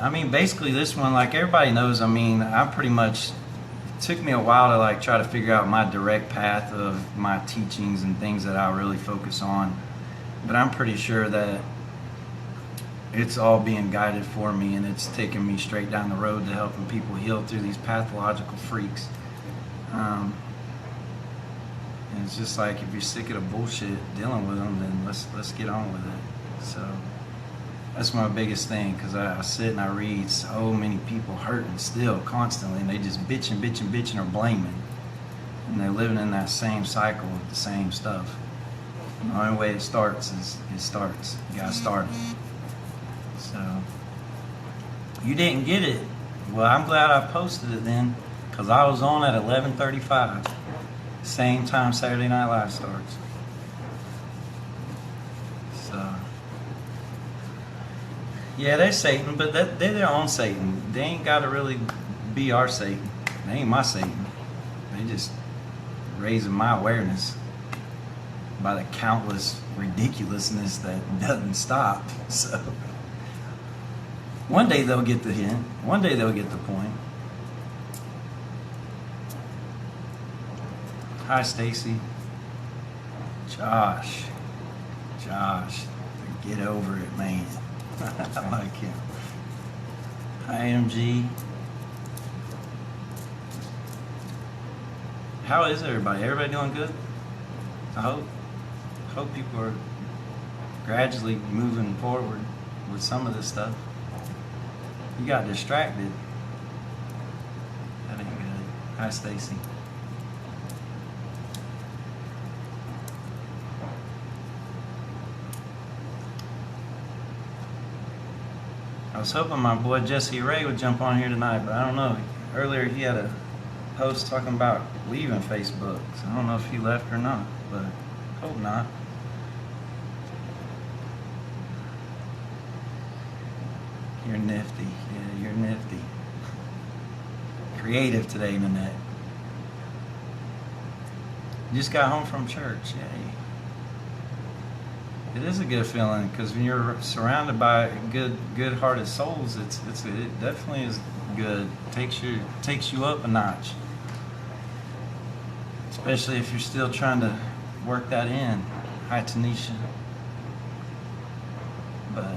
I mean, basically this one, like everybody knows, I mean, I pretty much, it took me a while to like try to figure out my direct path of my teachings and things that I really focus on. But I'm pretty sure that it's all being guided for me, and it's taking me straight down the road to helping people heal through these pathological freaks. And it's just like, if you're sick of the bullshit dealing with them, then let's get on with it. So that's my biggest thing, because I sit and I read so many people hurting still constantly, and they just bitching or blaming, and they're living in that same cycle of the same stuff. The only way it starts is it starts. You gotta start it. So you didn't get it. Well, I'm glad I posted it then, because I was on at 11:35, same time Saturday Night Live starts. So yeah, they're Satan, but they're their own Satan. They ain't got to really be our Satan. They ain't my Satan. They just raising my awareness by the countless ridiculousness that doesn't stop. So one day they'll get the hint. One day they'll get the point. Hi, Stacy. Josh, get over it, man. I like him. Hi, MG. How is everybody? Everybody doing good? I hope people are gradually moving forward with some of this stuff. You got distracted. That ain't good. Hi, Stacy. I was hoping my boy Jesse Ray would jump on here tonight, but I don't know. Earlier he had a post talking about leaving Facebook, so I don't know if he left or not, but hope not. You're nifty. Yeah, you're nifty. Creative today, Nanette. Just got home from church. Yay. It is a good feeling, because when you're surrounded by good-hearted souls, it definitely is good. Takes you up a notch, especially if you're still trying to work that in. Hi, Tanisha. But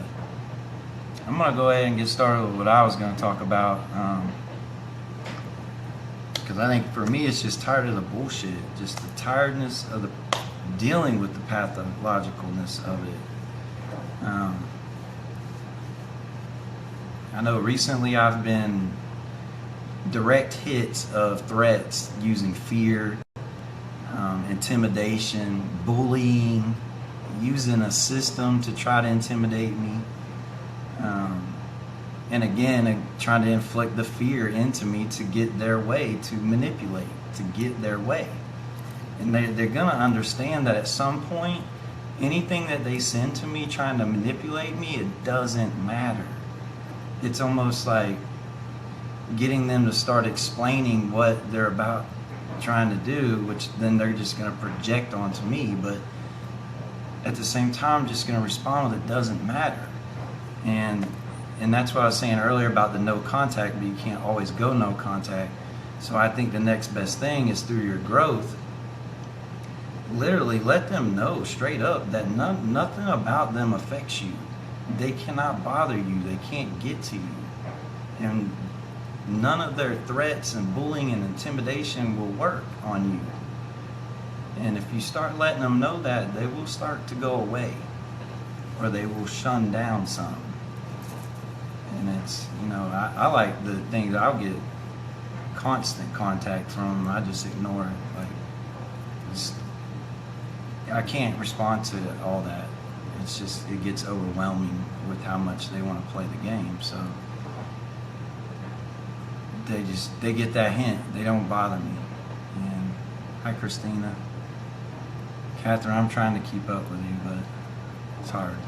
I'm gonna go ahead and get started with what I was gonna talk about, because I think for me it's just tired of the bullshit, just the tiredness of the dealing with the pathologicalness of it. I know recently I've been direct hits of threats using fear, intimidation, bullying, using a system to try to intimidate me, and again trying to inflict the fear into me to get their way, to manipulate, to get their way. And they're going to understand that at some point, anything that they send to me trying to manipulate me, it doesn't matter. It's almost like getting them to start explaining what they're about trying to do, which then they're just going to project onto me. But at the same time, I'm just going to respond with it doesn't matter. And that's what I was saying earlier about the no contact, but you can't always go no contact. So I think the next best thing is through your growth, literally let them know straight up that nothing about them affects you. They cannot bother you. They can't get to you. And none of their threats and bullying and intimidation will work on you. And if you start letting them know that, they will start to go away, or they will shun down some. And it's, I like the things I'll get constant contact from. I just ignore it. Like, I can't respond to all that. It's just, it gets overwhelming with how much they want to play the game. So they get that hint. They don't bother me. And hi, Christina. Catherine, I'm trying to keep up with you, but it's hard.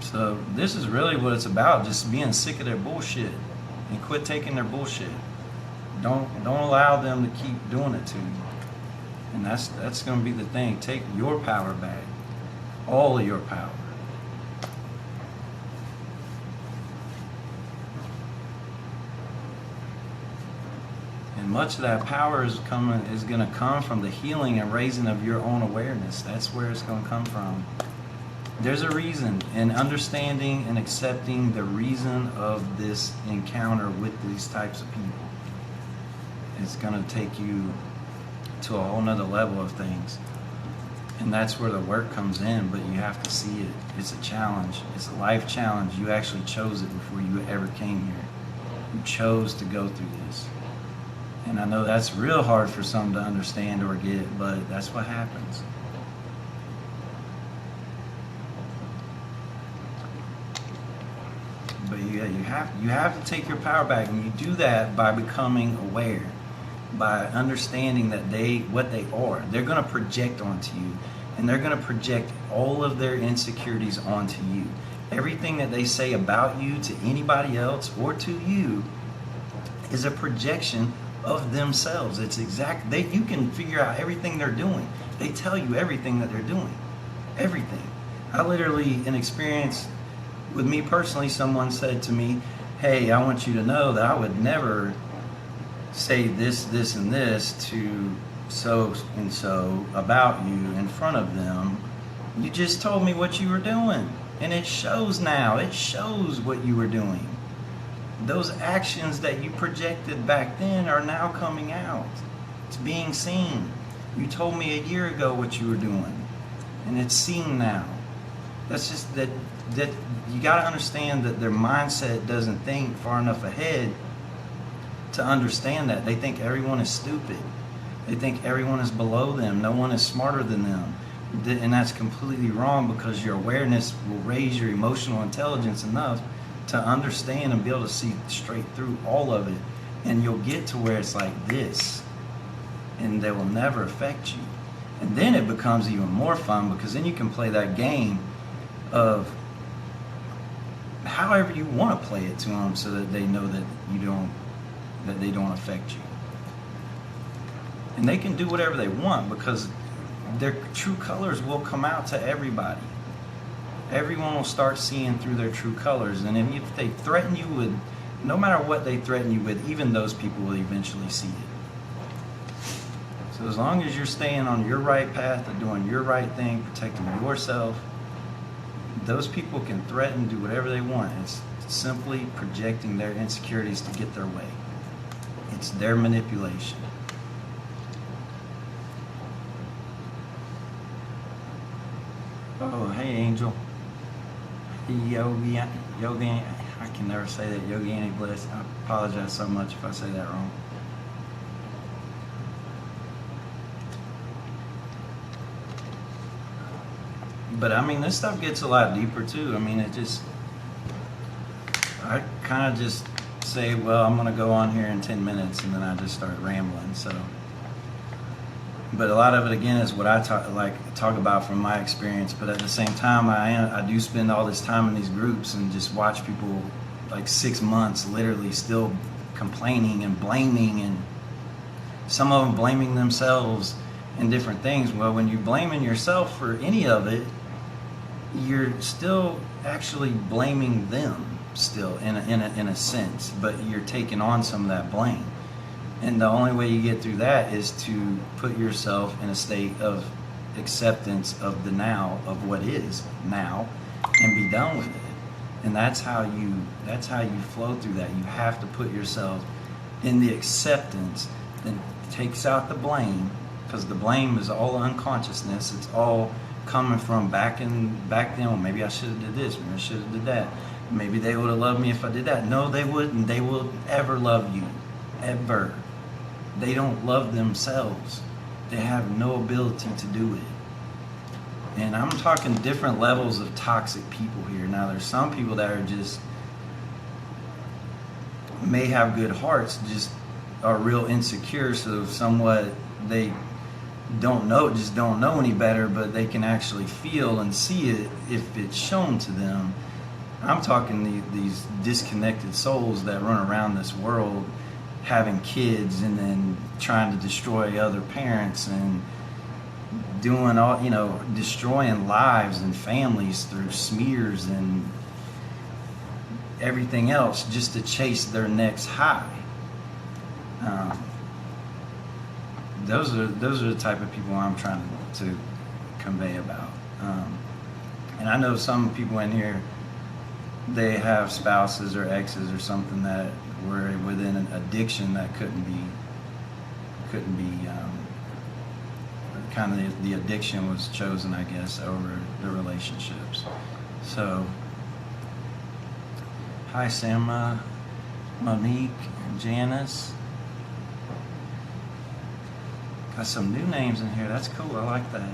So this is really what it's about, just being sick of their bullshit and quit taking their bullshit. Don't allow them to keep doing it to you. And that's going to be the thing. Take your power back. All of your power. much of that power is going to come from the healing and raising of your own awareness. That's where it's going to come from. There's a reason, and understanding and accepting the reason of this encounter with these types of people. It's going to take you to a whole nother level of things. And that's where the work comes in, but you have to see it. It's a challenge. It's a life challenge. You actually chose it before you ever came here. You chose to go through this. And I know that's real hard for some to understand or get, but that's what happens. But you have to take your power back, and you do that by becoming aware, by understanding that what they are. They're going to project onto you, and they're going to project all of their insecurities onto you. Everything that they say about you to anybody else or to you is a projection of themselves. It's you can figure out everything they're doing. They tell you everything that they're doing. Everything. I literally, in experience with me personally, someone said to me, hey, I want you to know that I would never say this, this, and this to so and so about you in front of them. You just told me what you were doing. And it shows now. It shows what you were doing. Those actions that you projected back then are now coming out. It's being seen. You told me a year ago what you were doing. And it's seen now. That's just that you got to understand that their mindset doesn't think far enough ahead to understand that. They think everyone is stupid. They think everyone is below them. No one is smarter than them. And that's completely wrong, because your awareness will raise your emotional intelligence enough to understand and be able to see straight through all of it. And you'll get to where it's like this, and they will never affect you. And then it becomes even more fun, because then you can play that game of however you want to play it to them, so that they know that they don't affect you. And they can do whatever they want, because their true colors will come out to everybody. Everyone will start seeing through their true colors. And if they threaten you with, no matter what they threaten you with, even those people will eventually see it. So as long as you're staying on your right path of doing your right thing, protecting yourself, those people can threaten, do whatever they want. It's simply projecting their insecurities to get their way. It's their manipulation. Oh, hey, Angel. Yogi, I can never say that. Yogi Bliss. I apologize so much if I say that wrong. But I mean, this stuff gets a lot deeper too. I mean, I kind of just say, well, I'm going to go on here in 10 minutes, and then I just start rambling. So. But a lot of it, again, is what I talk about from my experience. But at the same time, I do spend all this time in these groups and just watch people, like 6 months, literally still complaining and blaming, and some of them blaming themselves and different things. Well, when you're blaming yourself for any of it, you're still actually blaming them still in a sense, but you're taking on some of that blame. And the only way you get through that is to put yourself in a state of acceptance of the now, of what is now, and be done with it. And that's how you flow through that. You have to put yourself in the acceptance that takes out the blame, because the blame is all unconsciousness. It's all coming from back then. Well, maybe I should have did this. Maybe I should have did that. Maybe they would have loved me if I did that. No, they wouldn't. They will ever love you, ever. They don't love themselves. They have no ability to do it. And I'm talking different levels of toxic people here. Now, there's some people that are just, may have good hearts, just are real insecure, so somewhat they don't know any better, but they can actually feel and see it if it's shown to them. I'm talking these disconnected souls that run around this world having kids and then trying to destroy other parents and doing all, destroying lives and families through smears and everything else just to chase their next high. those are the type of people I'm trying to convey about. And I know some people in here, they have spouses or exes or something that were within an addiction that couldn't be kind of the addiction was chosen, I guess, over the relationships. So, hi Sam, Monique, Janice. Got some new names in here. That's cool. I like that.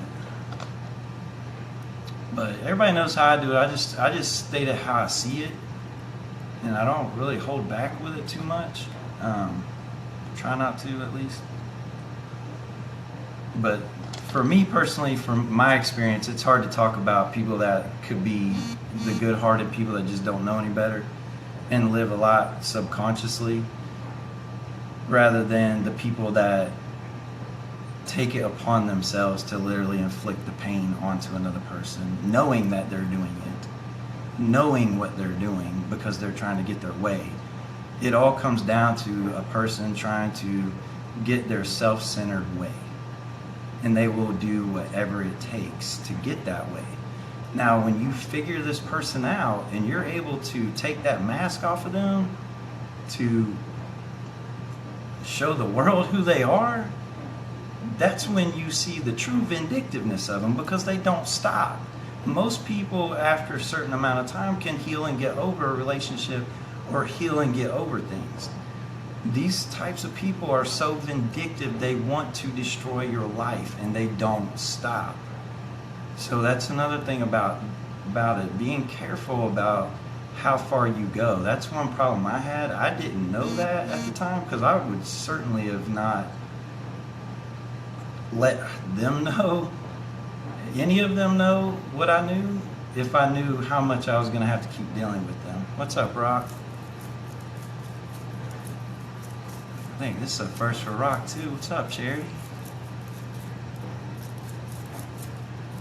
But everybody knows how I do it. I just state it how I see it, and I don't really hold back with it too much. Try not to, at least. But for me personally, from my experience, it's hard to talk about people that could be the good-hearted people that just don't know any better and live a lot subconsciously, rather than the people that take it upon themselves to literally inflict the pain onto another person, knowing that they're doing it, knowing what they're doing because they're trying to get their way. It all comes down to a person trying to get their self-centered way, and they will do whatever it takes to get that way. Now, when you figure this person out and you're able to take that mask off of them to show the world who they are, that's when you see the true vindictiveness of them, because they don't stop. Most people, after a certain amount of time, can heal and get over a relationship or heal and get over things. These types of people are so vindictive, they want to destroy your life, and they don't stop. So that's another thing about it, being careful about how far you go. That's one problem I had. I didn't know that at the time, because I would certainly have not let them know, any of them know what I knew, if I knew how much I was going to have to keep dealing with them. What's up, Rock? I think this is a first for Rock too. What's up, Charity?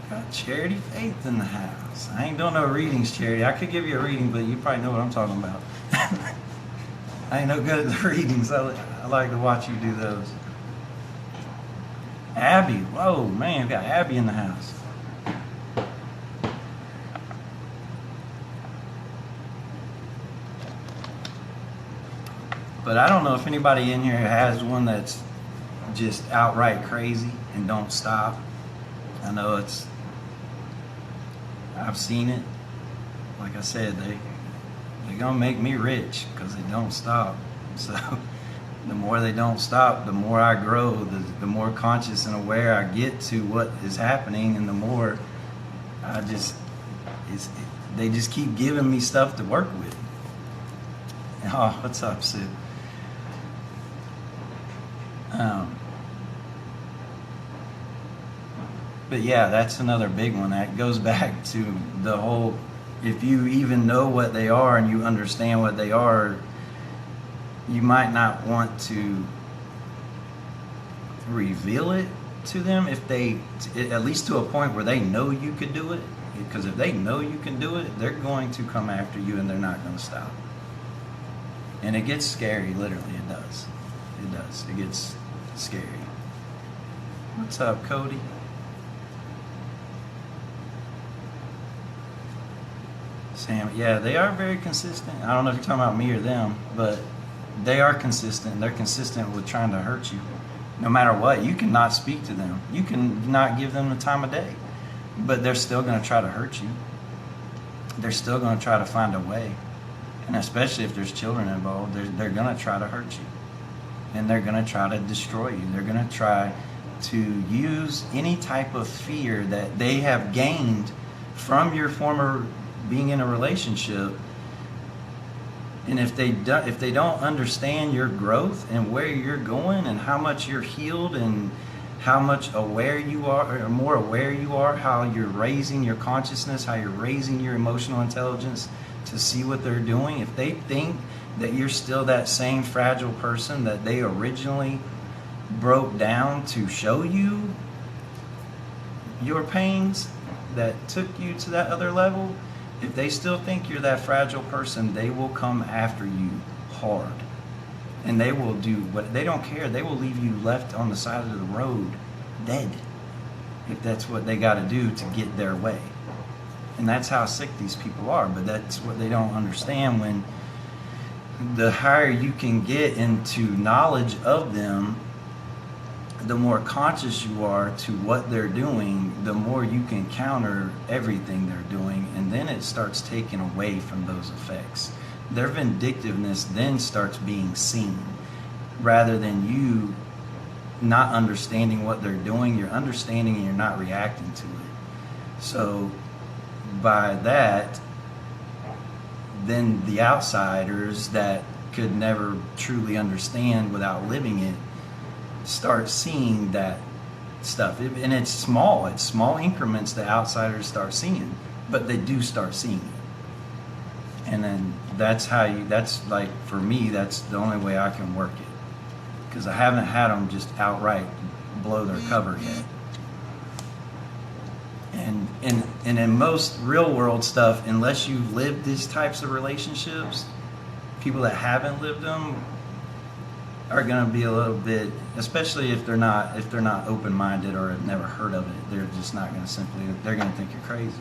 Got Charity Faith in the house. I ain't doing no readings, Charity. I could give you a reading, but you probably know what I'm talking about. I ain't no good at the readings. I like to watch you do those. Abby, whoa, man, we got Abby in the house. But I don't know if anybody in here has one that's just outright crazy and don't stop. I know I've seen it. Like I said, they're gonna make me rich because they don't stop. So the more they don't stop, the more I grow, the more conscious and aware I get to what is happening, and the more they just keep giving me stuff to work with. Oh, what's up, Sid? But yeah, that's another big one. That goes back to the whole, if you even know what they are and you understand what they are, you might not want to reveal it to them, if they, at least to a point where they know you could do it. Because if they know you can do it, they're going to come after you, and they're not going to stop. And it gets scary, literally. It does. It does. It gets scary. What's up, Cody? Sam, yeah, they are very consistent. I don't know if you're talking about me or them, but they are consistent. They're consistent with trying to hurt you. No matter what, you cannot speak to them. You can not give them the time of day, but they're still going to try to hurt you. They're still going to try to find a way. And especially if there's children involved, they're going to try to hurt you. And they're going to try to destroy you. They're going to try to use any type of fear that they have gained from your former being in a relationship. And if they don't understand your growth and where you're going and how much you're healed and how much aware you are, or more aware you are, how you're raising your consciousness, how you're raising your emotional intelligence to see what they're doing, if they think that you're still that same fragile person that they originally broke down to show you your pains that took you to that other level, if they still think you're that fragile person, they will come after you hard. And they will do what they don't care. They will leave you left on the side of the road dead if that's what they got to do to get their way. And that's how sick these people are. But that's what they don't understand. When the higher you can get into knowledge of them, the more conscious you are to what they're doing, the more you can counter everything they're doing, and then it starts taking away from those effects. Their vindictiveness then starts being seen, rather than you not understanding what they're doing. You're understanding and you're not reacting to it. So by that, then the outsiders that could never truly understand without living it start seeing that stuff. And it's small increments that outsiders start seeing, but they do start seeing it. And then that's like, for me, that's the only way I can work it, because I haven't had them just outright blow their cover yet. And in most real world stuff, unless you've lived these types of relationships, people that haven't lived them are going to be a little bit, especially if they're not open-minded or have never heard of it, they're just not going to they're going to think you're crazy,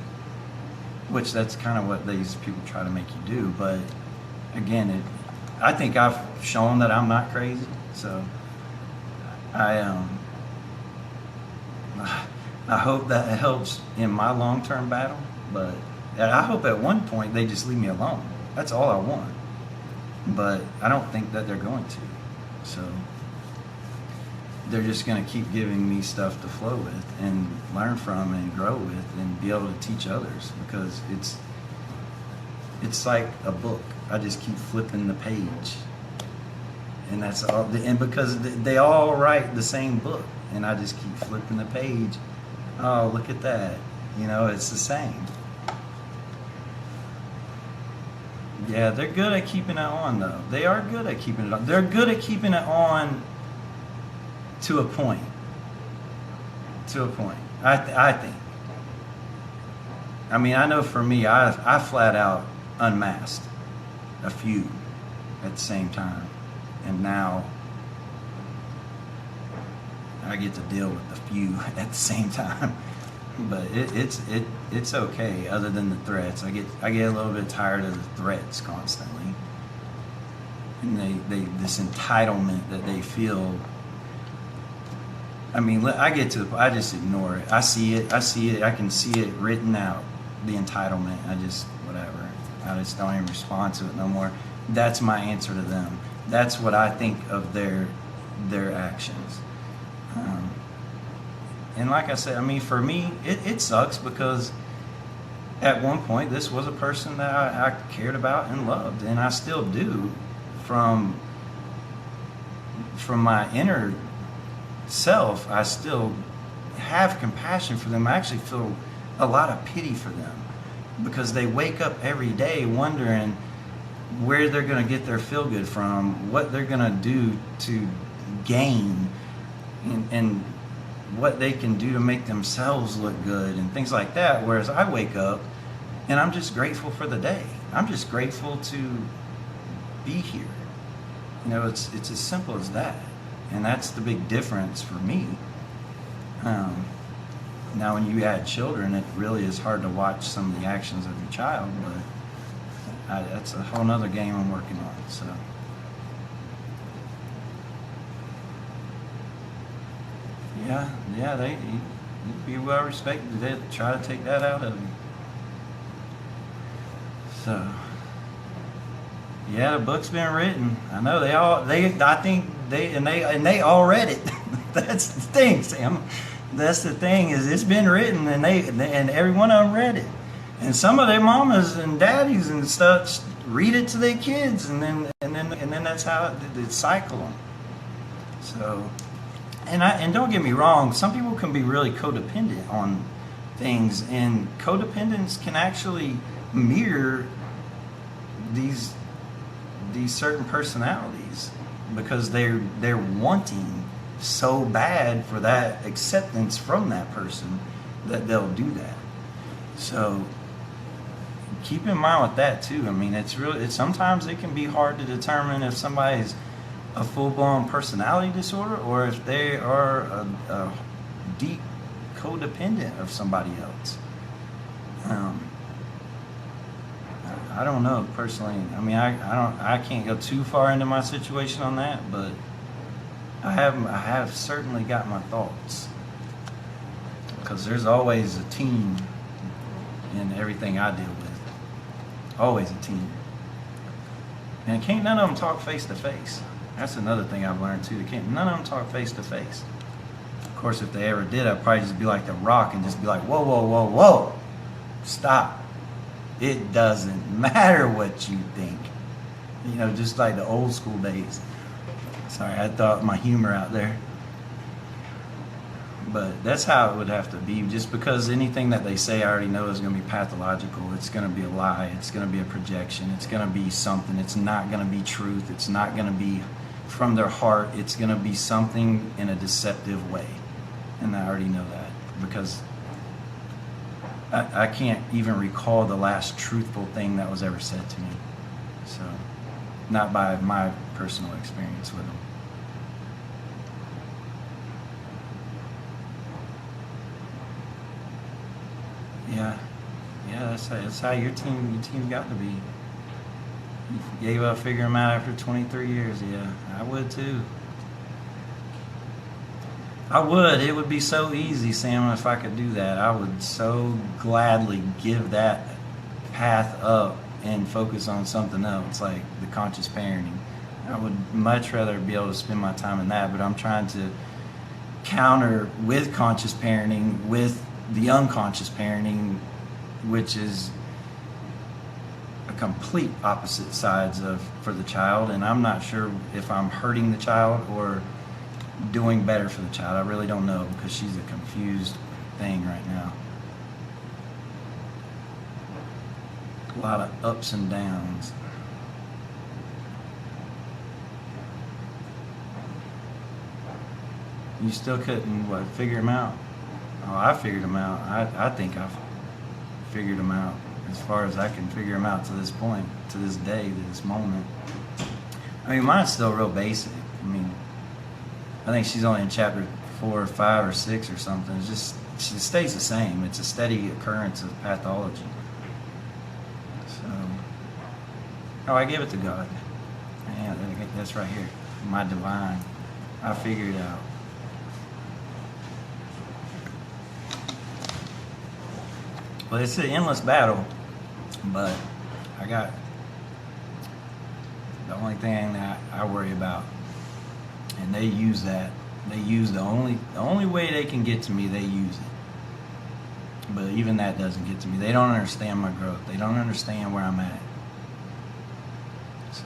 which that's kind of what these people try to make you do. But again, I think I've shown that I'm not crazy, so I hope that it helps in my long-term battle. But I hope at one point they just leave me alone. That's all I want. But I don't think that they're going to. So they're just going to keep giving me stuff to flow with and learn from and grow with and be able to teach others, because it's like a book. I just keep flipping the page, and that's all. And because they all write the same book, and I just keep flipping the page. Oh, look at that. It's the same. Yeah, they're good at keeping it on, though. They are good at keeping it on. They're good at keeping it on to a point. To a point. I think. I mean, I know for me, I flat out unmasked a few at the same time. And now I get to deal with the few at the same time. But it's okay, other than the threats. I get a little bit tired of the threats constantly, and they this entitlement that they feel. I mean, I just ignore it. I see it. I can see it written out. The entitlement. I just don't even respond to it no more. That's my answer to them. That's what I think of their actions. And like I said, I mean, for me, it sucks, because at one point this was a person that I cared about and loved, and I still do. From my inner self, I still have compassion for them. I actually feel a lot of pity for them, because they wake up every day wondering where they're going to get their feel-good from, what they're going to do to gain, and what they can do to make themselves look good and things like that. Whereas I wake up and I'm just grateful for the day. I'm just grateful to be here. It's as simple as that. And that's the big difference for me. Now when you add children, it really is hard to watch some of the actions of your child, but that's a whole nother game I'm working on. So yeah, you'd be well respected. They try to take that out of you. So, yeah, the book's been written. I know I think they all read it. That's the thing, Sam. That's the thing, is it's been written, and every one of them read it. And some of their mamas and daddies and stuff read it to their kids, and then that's how it cycle them. So. And don't get me wrong, some people can be really codependent on things, and codependence can actually mirror these certain personalities, because they're wanting so bad for that acceptance from that person that they'll do that. So keep in mind with that too. I mean, sometimes it can be hard to determine if somebody's a full-blown personality disorder, or if they are a deep codependent of somebody else. I don't know personally. I mean, I can't go too far into my situation on that, but I have certainly got my thoughts, because there's always a team in everything I deal with. Always a team. And can't none of them talk face to face. That's another thing I've learned too. None of them talk face to face. Of course, if they ever did, I'd probably just be like The Rock and just be like, whoa, whoa, whoa, whoa, stop. It doesn't matter what you think. You know, just like the old school days. Sorry, I thought my humor out there. But that's how it would have to be. Just because anything that they say I already know is going to be pathological. It's going to be a lie. It's going to be a projection. It's going to be something. It's not going to be truth. It's not going to be from their heart. It's going to be something in a deceptive way. And I already know that, because I can't even recall the last truthful thing that was ever said to me. So, not by my personal experience with them. Yeah, that's how your team got to be. You gave up figuring them out after 23 years. Yeah, I would too. I would. It would be so easy, Sam, if I could do that. I would so gladly give that path up and focus on something else, like the conscious parenting. I would much rather be able to spend my time in that, but I'm trying to counter with conscious parenting with the unconscious parenting, which is a complete opposite sides of for the child, and I'm not sure if I'm hurting the child or doing better for the child. I really don't know, because she's a confused thing right now. A lot of ups and downs. You still couldn't figure them out? Oh, I figured them out. I think I've figured them out as far as I can figure them out to this point, to this day, to this moment. I mean, mine's still real basic. I mean, I think she's only in chapter 4 or 5 or 6 or something. It's just, she stays the same. It's a steady occurrence of pathology. So, oh, I give it to God. Yeah, that's right here. My divine. I figured it out. Well, it's an endless battle, but I got the only thing that I worry about, and they use that. They use the only way they can get to me. They use it, but even that doesn't get to me. They don't understand my growth. They don't understand where I'm at. So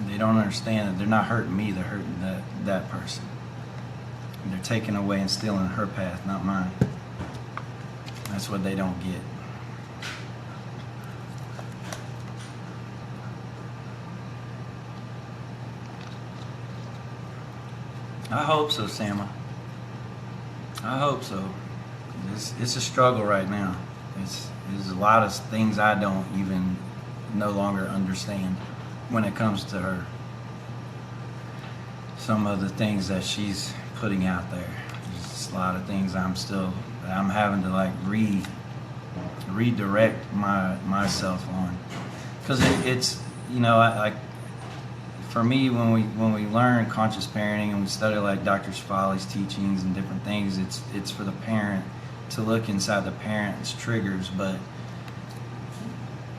they don't understand that they're not hurting me. They're hurting that person. They're taking away and stealing her path, not mine. That's what they don't get. I hope so, Sama. I hope so. It's a struggle right now. There's a lot of things I don't even no longer understand when it comes to her. Some of the things that she's putting out there. There's a lot of things I'm having to like redirect myself on, because it's you know for me, when we learn conscious parenting and we study like Dr. Shefali's teachings and different things, it's for the parent to look inside the parent's triggers. But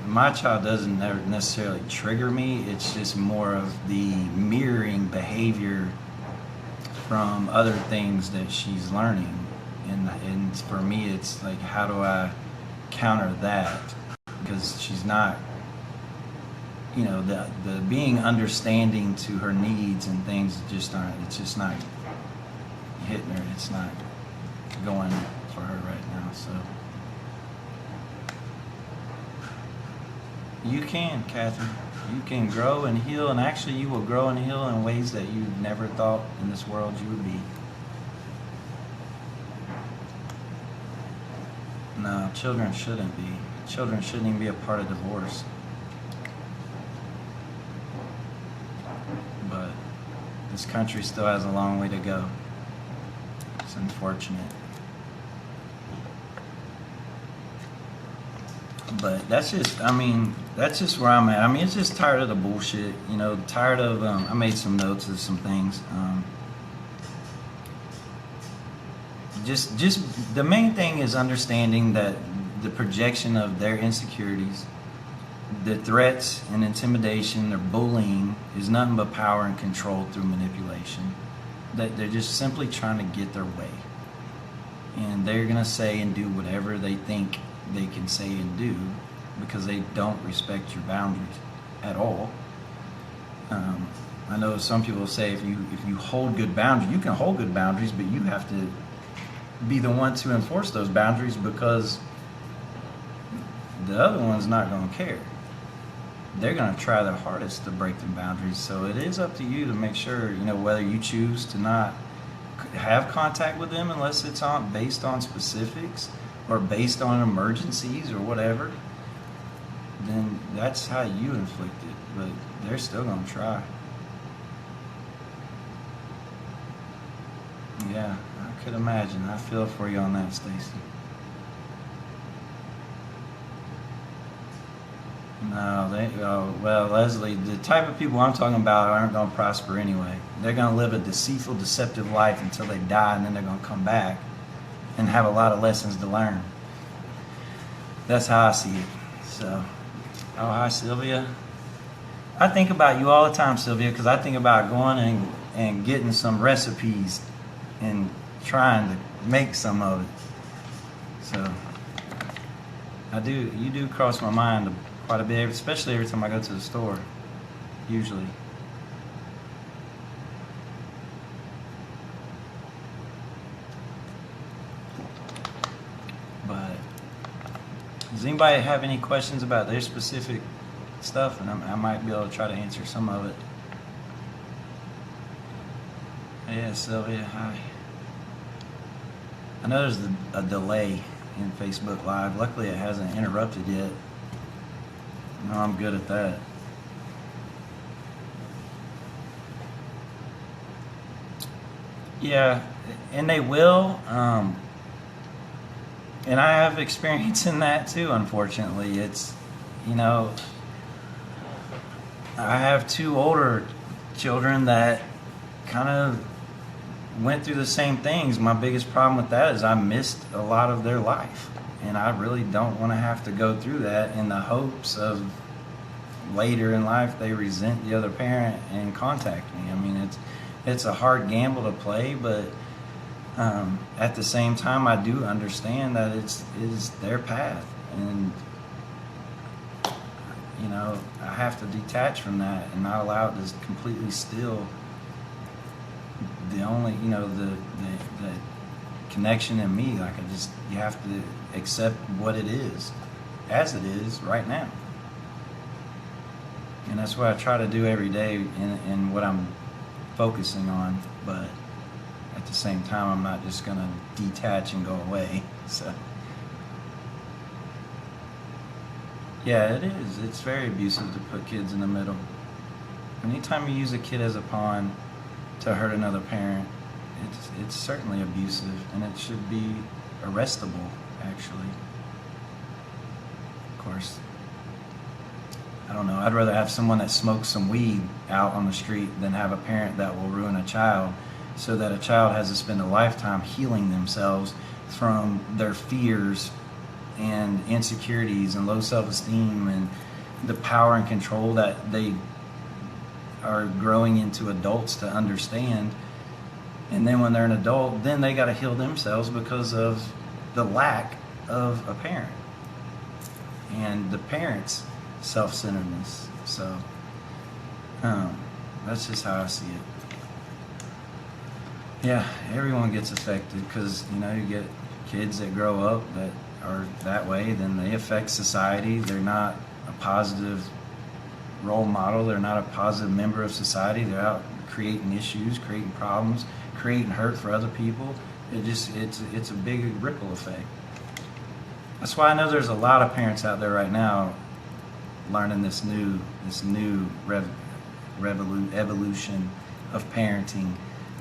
my child doesn't necessarily trigger me. It's just more of the mirroring behavior from other things that she's learning, and for me it's like, how do I counter that? Because she's not, you know, the being understanding to her needs and things just aren't, it's just not hitting her. It's not going for her right now. So you can, Catherine. You can grow and heal, and actually you will grow and heal in ways that you never thought in this world you would be. No, children shouldn't be. Children shouldn't even be a part of divorce. This country still has a long way to go. It's unfortunate. But that's just where I'm at. I mean, it's just tired of the bullshit, you know, tired of, I made some notes of some things. Just the main thing is understanding that the projection of their insecurities, the threats and intimidation or bullying is nothing but power and control through manipulation. That they're just simply trying to get their way. And they're going to say and do whatever they think they can say and do because they don't respect your boundaries at all. I know some people say if you hold good boundaries, you can hold good boundaries, but you have to be the one to enforce those boundaries because the other one's not going to care. They're going to try their hardest to break the boundaries. So it is up to you to make sure, you know, whether you choose to not have contact with them unless it's based on specifics or based on emergencies or whatever, then that's how you inflict it. But they're still going to try. Yeah, I could imagine. I feel for you on that, Stacy. No, well, Leslie, the type of people I'm talking about aren't going to prosper anyway. They're going to live a deceitful, deceptive life until they die, and then they're going to come back and have a lot of lessons to learn. That's how I see it. So, oh, hi, Sylvia. I think about you all the time, Sylvia, because I think about going and getting some recipes and trying to make some of it. So, you do cross my mind quite a bit, especially every time I go to the store, usually. But does anybody have any questions about their specific stuff? And I might be able to try to answer some of it. Yeah, Sylvia, hi. I know there's a delay in Facebook Live. Luckily, it hasn't interrupted yet. No, I'm good at that. Yeah, and they will. And I have experience in that too, unfortunately. It's, you know, I have two older children that kind of went through the same things. My biggest problem with that is I missed a lot of their life. And I really don't want to have to go through that in the hopes of later in life they resent the other parent and contact me. I mean, it's a hard gamble to play, but at the same time, I do understand that it is their path. And, you know, I have to detach from that and not allow it to completely steal the only, you know, the connection in me. Like, you have to accept what it is as it is right now. And that's what I try to do every day in what I'm focusing on. But at the same time, I'm not just going to detach and go away. So, yeah, it is. It's very abusive to put kids in the middle. Anytime you use a kid as a pawn to hurt another parent, it's certainly abusive, and it should be arrestable, actually. Of course, I don't know. I'd rather have someone that smokes some weed out on the street than have a parent that will ruin a child, so that a child has to spend a lifetime healing themselves from their fears and insecurities and low self-esteem and the power and control that they are growing into adults to understand. And then when they're an adult, then they got to heal themselves because of the lack of a parent and the parent's self-centeredness. So that's just how I see it. Yeah, everyone gets affected because, you know, you get kids that grow up that are that way, then they affect society. They're not a positive role model. They're not a positive member of society. They're out creating issues, creating problems, creating hurt for other people. It's a big ripple effect. That's why I know there's a lot of parents out there right now learning this new evolution of parenting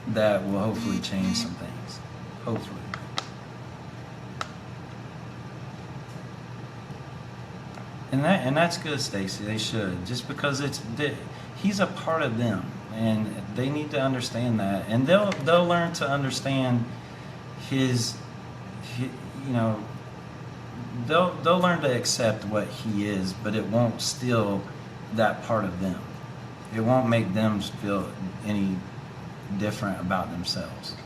that will hopefully change some things. Hopefully. And that's good, Stacy. They should, just because he's a part of them, and they need to understand that, and they'll learn to understand his you know, they'll learn to accept what he is, but it won't steal that part of them. It won't make them feel any different about themselves.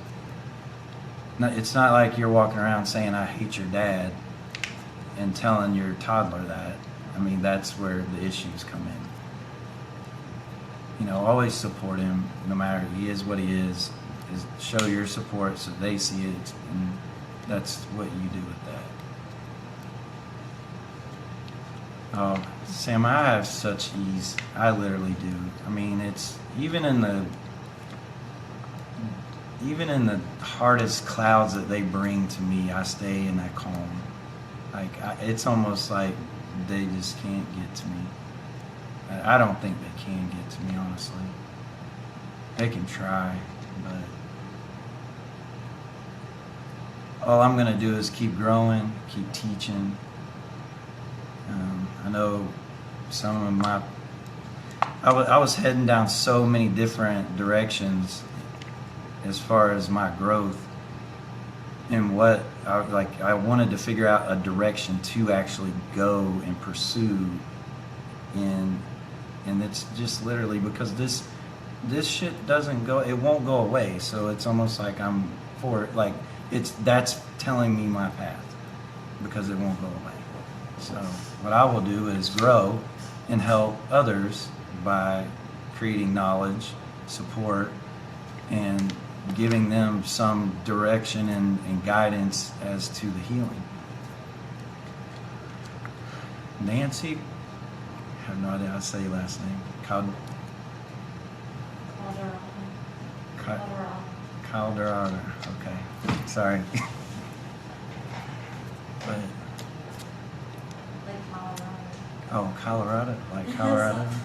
It's not like you're walking around saying, I hate your dad, and telling your toddler that. I mean, that's where the issues come in. You know, always support him, no matter he is what he is show your support so they see it, and that's what you do with that. Oh, Sam, I have such ease. I literally do. I mean, it's even in the hardest clouds that they bring to me, I stay in that calm. Like, it's almost like they just can't get to me. I don't think they can get to me, honestly. They can try, but all I'm going to do is keep growing, keep teaching. I know some of my... I was heading down so many different directions as far as my growth, and what I wanted to figure out a direction to actually go and pursue, and it's just literally because this shit doesn't go, it won't go away. So it's almost like I'm for it, like that's telling me my path, because it won't go away. So what I will do is grow and help others by creating knowledge, support, and giving them some direction and guidance as to the healing. Nancy, I have no idea how to say your last name. Calderada. Okay, sorry. But oh, Colorado, like Colorado. Okay.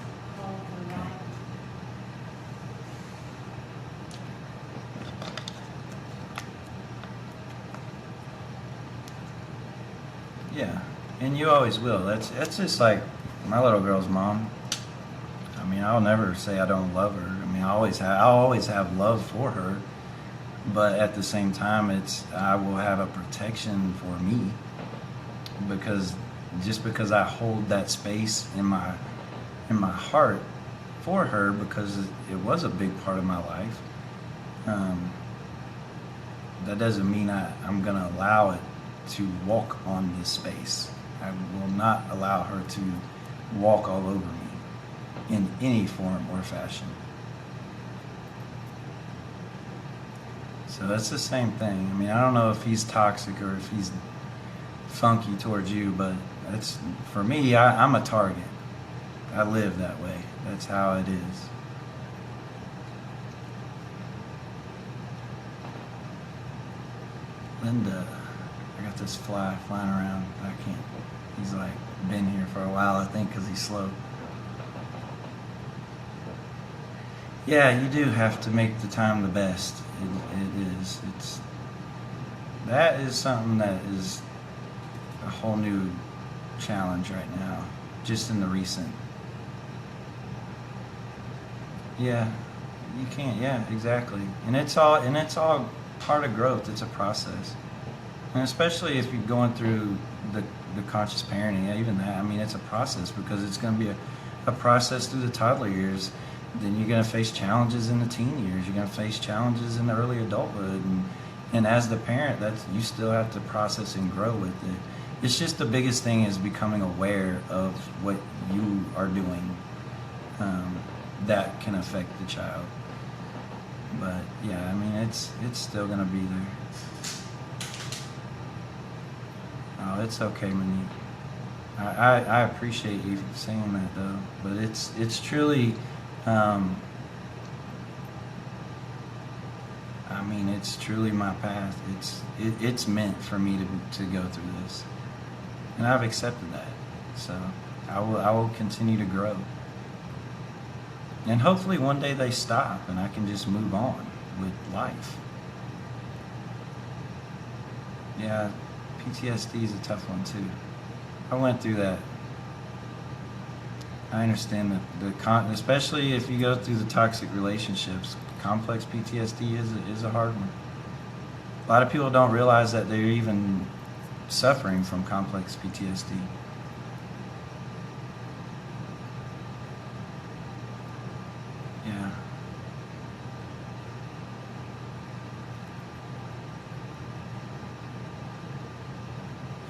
Yeah, and you always will. That's just like my little girl's mom. I mean, I'll never say I don't love her. I mean, I'll always have love for her, but at the same time, I will have a protection for me, because I hold that space in my heart for her, because it was a big part of my life. That doesn't mean I'm going to allow it to walk on this space. I will not allow her to walk all over me in any form or fashion. So that's the same thing. I mean, I don't know if he's toxic or if he's funky towards you, but that's, for me, I'm a target. I live that way. That's how it is. Linda, I got this fly flying around. I can't. He's like been here for a while, I think, because he's slow. Yeah, you do have to make the time the best. It is. That is something that is a whole new challenge right now, just in the recent. Yeah, you can't. Yeah, exactly. And it's all part of growth. It's a process, and especially if you're going through the conscious parenting. Yeah, even that. I mean, it's a process, because it's going to be a process through the toddler years. Then you're going to face challenges in the teen years. You're going to face challenges in the early adulthood, and as the parent, you still have to process and grow with it. It's just the biggest thing is becoming aware of what you are doing that can affect the child. But yeah, I mean, it's still going to be there. Oh, it's okay, Monique. I appreciate you saying that, though. But it's truly, I mean, it's truly my path. It's meant for me to go through this, and I've accepted that. So I will continue to grow. And hopefully one day they stop and I can just move on with life. Yeah, PTSD is a tough one too. I went through that. I understand that especially if you go through the toxic relationships, complex PTSD is a hard one. A lot of people don't realize that they're even suffering from complex PTSD. Yeah.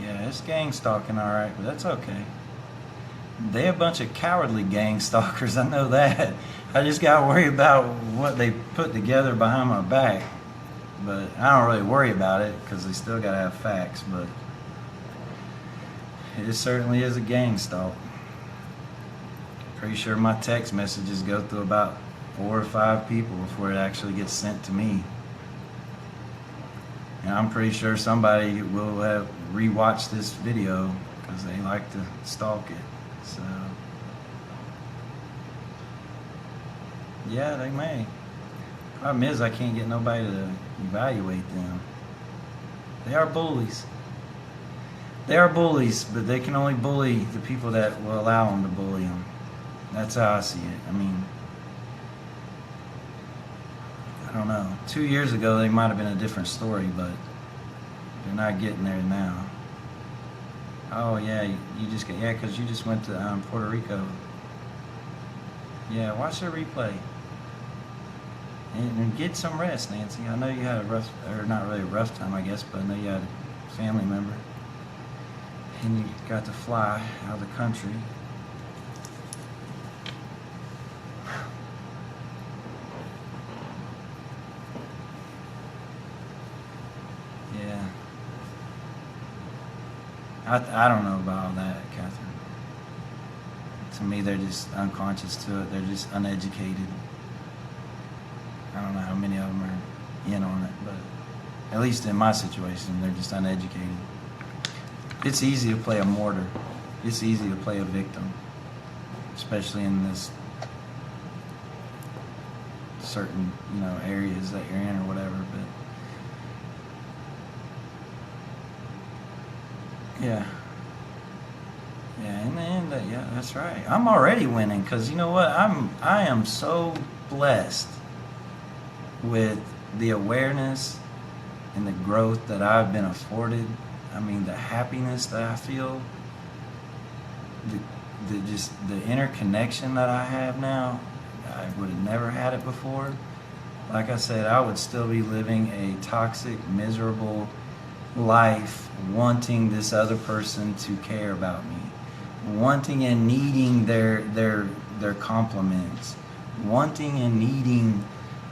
Yeah, it's gang stalking, all right, but that's okay. They're a bunch of cowardly gang stalkers, I know that. I just gotta worry about what they put together behind my back. But I don't really worry about it because they still gotta have facts, but it certainly is a gang stalk. Pretty sure my text messages go through about 4 or 5 people before it actually gets sent to me. And I'm pretty sure somebody will have rewatched this video because they like to stalk it. So, yeah, they may. Problem is, I can't get nobody to evaluate them. They are bullies. They are bullies, but they can only bully the people that will allow them to bully them. That's how I see it. I mean, I don't know. 2 years ago, they might have been a different story, but they're not getting there now. Oh yeah, you just get, yeah, because you just went to Puerto Rico. Yeah, watch the replay. And get some rest, Nancy. I know you had a rough, or not really a rough time, I guess, but I know you had a family member. And you got to fly out of the country. Yeah. I don't know about all that, Catherine. To me, they're just unconscious to it. They're just uneducated. I don't know how many of them are in on it, but at least in my situation, they're just uneducated. It's easy to play a martyr. It's easy to play a victim, especially in this certain, areas that you're in or whatever. But yeah, in the end, yeah, that's right. I'm already winning because you know what? I am so blessed with the awareness and the growth that I've been afforded. I mean, the happiness that I feel, the interconnection that I have now, I would have never had it before. Like I said, I would still be living a toxic, miserable life, wanting this other person to care about me, wanting and needing their compliments, wanting and needing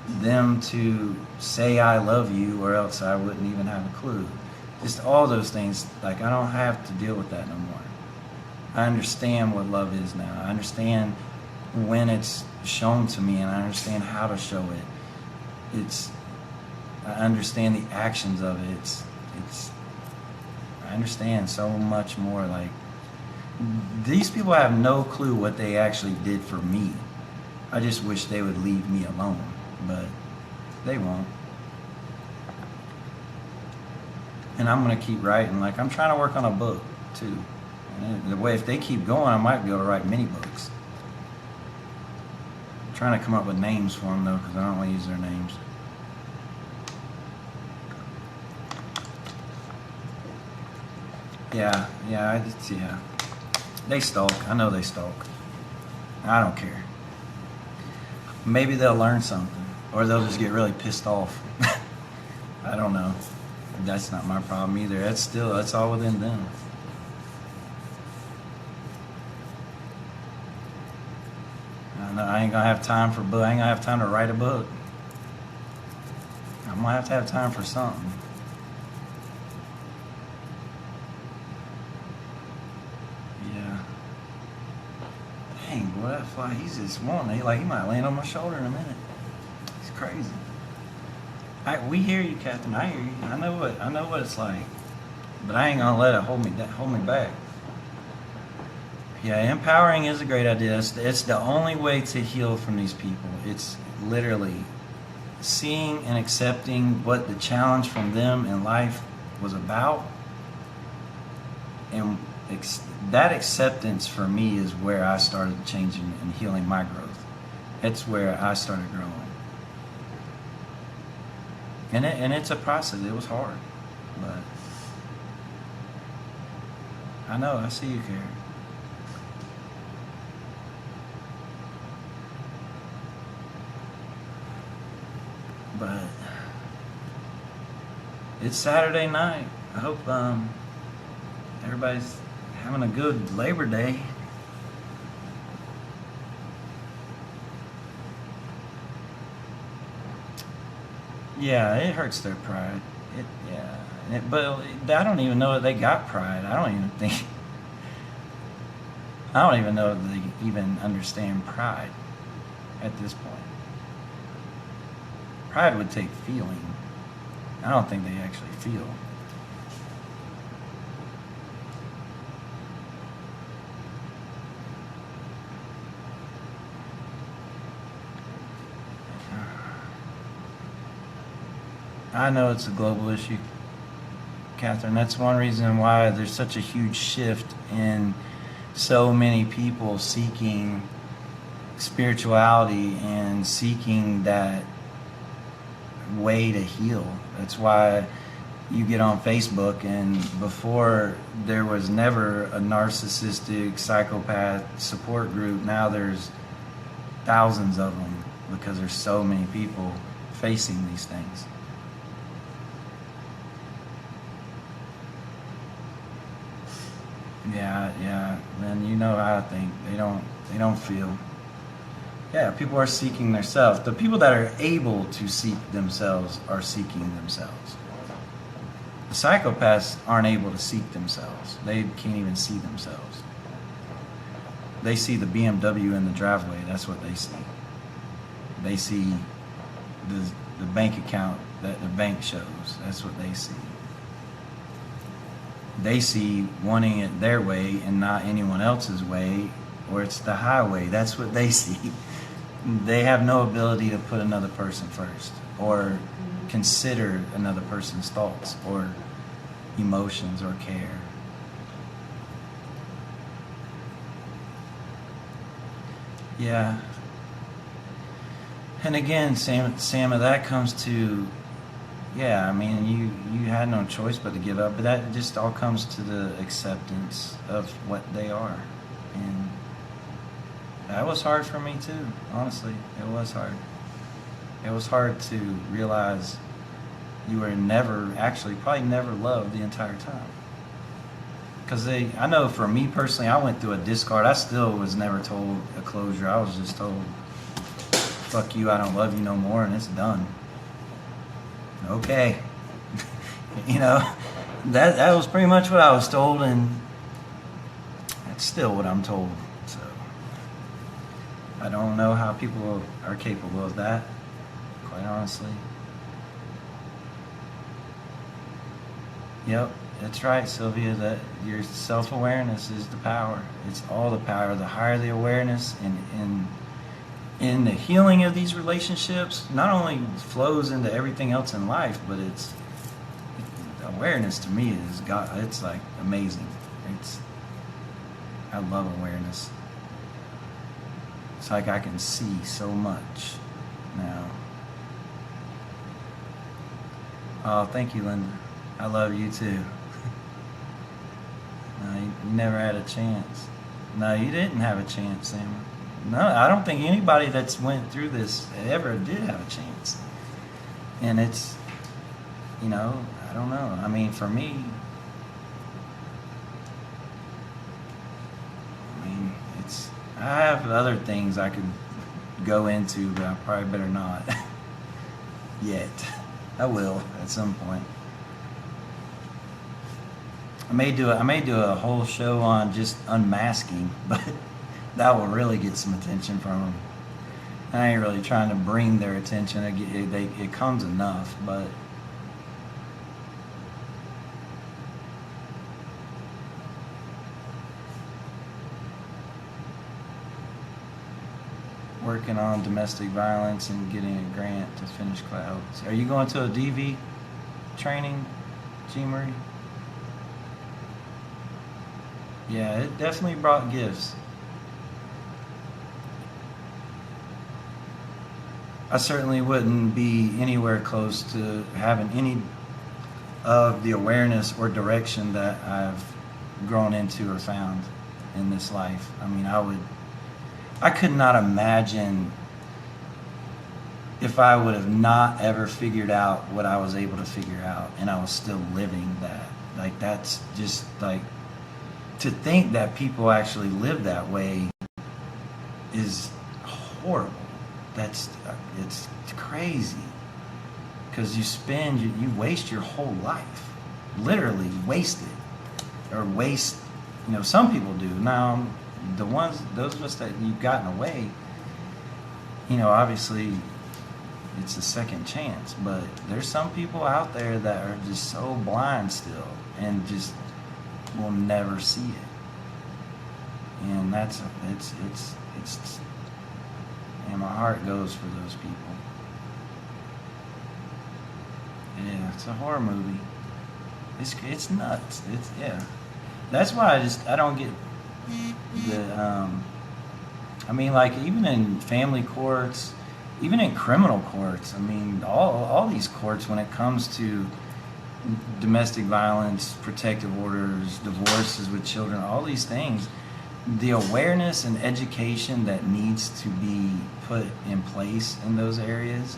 them to say I love you, or else I wouldn't even have a clue. Just all those things. Like, I don't have to deal with that no more. I understand what love is now. I understand when it's shown to me, and I understand how to show it. I understand the actions of it. I understand so much more. Like, these people have no clue what they actually did for me. I just wish they would leave me alone, but they won't. And I'm going to keep writing. Like, I'm trying to work on a book, too. And the way, if they keep going, I might be able to write mini books. I'm trying to come up with names for them, though, because I don't want to use their names. Yeah. They stalk. I know they stalk. I don't care. Maybe they'll learn something, or they'll just get really pissed off. I don't know. That's not my problem either. That's all within them. I ain't gonna have time for book. I ain't gonna have time to write a book. I'm gonna have to have time for something. Yeah. Dang, boy, that fly, he's just wanting. He might land on my shoulder in a minute. He's crazy. We hear you, Captain. I hear you. I know what it's like. But I ain't gonna let it hold me back. Yeah, empowering is a great idea. It's the only way to heal from these people. It's literally seeing and accepting what the challenge from them in life was about, and that acceptance for me is where I started changing and healing my growth. It's where I started growing, and it's a process. It was hard, but I know I see you, Carrie. But it's Saturday night. I hope everybody's having a good Labor Day. Yeah, it hurts their pride. But I don't even know that they got pride. I don't even know if they even understand pride at this point. Pride would take feeling. I don't think they actually feel. I know it's a global issue, Catherine. That's one reason why there's such a huge shift in so many people seeking spirituality and seeking that way to heal. That's why you get on Facebook, and before there was never a narcissistic psychopath support group. Now there's thousands of them because there's so many people facing these things. Yeah. Then you know how I think. They don't feel. Yeah, people are seeking themselves. The people that are able to seek themselves are seeking themselves. The psychopaths aren't able to seek themselves. They can't even see themselves. They see the BMW in the driveway. That's what they see. They see the bank account that the bank shows. That's what they see. They see wanting it their way and not anyone else's way, or it's the highway. That's what they see. They have no ability to put another person first or consider another person's thoughts or emotions or care. Yeah. And again, Sam, that comes to, yeah, I mean, you had no choice but to give up, but that just all comes to the acceptance of what they are. And that was hard for me too, honestly. It was hard. It was hard to realize you were probably never loved the entire time. Because I know for me personally, I went through a discard. I still was never told a closure. I was just told, fuck you, I don't love you no more, and it's done. Okay. That was pretty much what I was told, and that's still what I'm told. So I don't know how people are capable of that, quite honestly. Yep, that's right, Sylvia, that your self-awareness is the power. It's all the power. The higher the awareness in the healing of these relationships, not only flows into everything else in life, but it's awareness to me is God. It's like amazing. I love awareness. It's like I can see so much now. Oh, thank you, Linda. I love you too. No, you never had a chance. No, you didn't have a chance, Sam. No, I don't think anybody that's went through this ever did have a chance. And it's, I don't know. I mean, for me, I have other things I could go into, but I probably better not yet. I will at some point. I may do a whole show on just unmasking, but that will really get some attention from them. I ain't really trying to bring their attention. It comes enough, but working on domestic violence and getting a grant to finish clouds. Are you going to a DV training, G. Marie? Yeah, it definitely brought gifts. I certainly wouldn't be anywhere close to having any of the awareness or direction that I've grown into or found in this life. I mean, I could not imagine if I would have not ever figured out what I was able to figure out and I was still living that. Like, that's just like, to think that people actually live that way is horrible. It's crazy, because you waste your whole life, literally waste it, or waste, some people do. Now, those of us that you've gotten away, obviously it's a second chance, but there's some people out there that are just so blind still and just will never see it, and it's and my heart goes for those people. Yeah, it's a horror movie. It's nuts. Yeah. That's why I don't get the I mean, like, even in family courts, even in criminal courts, I mean, all these courts, when it comes to domestic violence, protective orders, divorces with children, all these things, the awareness and education that needs to be put in place in those areas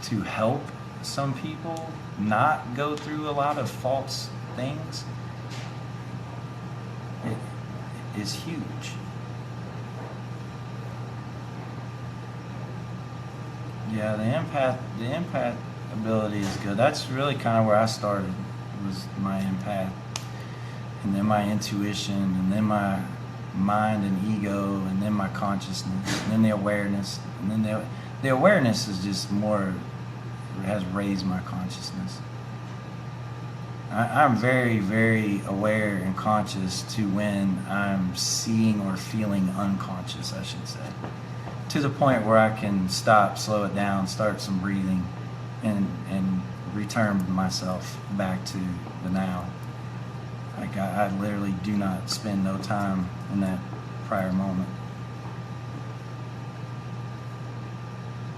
to help some people not go through a lot of false things, it is huge. Yeah, the empath ability is good. That's really kind of where I started, was my empath. And then my intuition, and then my mind and ego, and then my consciousness, and then the awareness. And then the awareness is just more, has raised my consciousness. I'm very, very aware and conscious to when I'm seeing or feeling unconscious, I should say. To the point where I can stop, slow it down, start some breathing, and return myself back to the now. Like, I literally do not spend no time in that prior moment.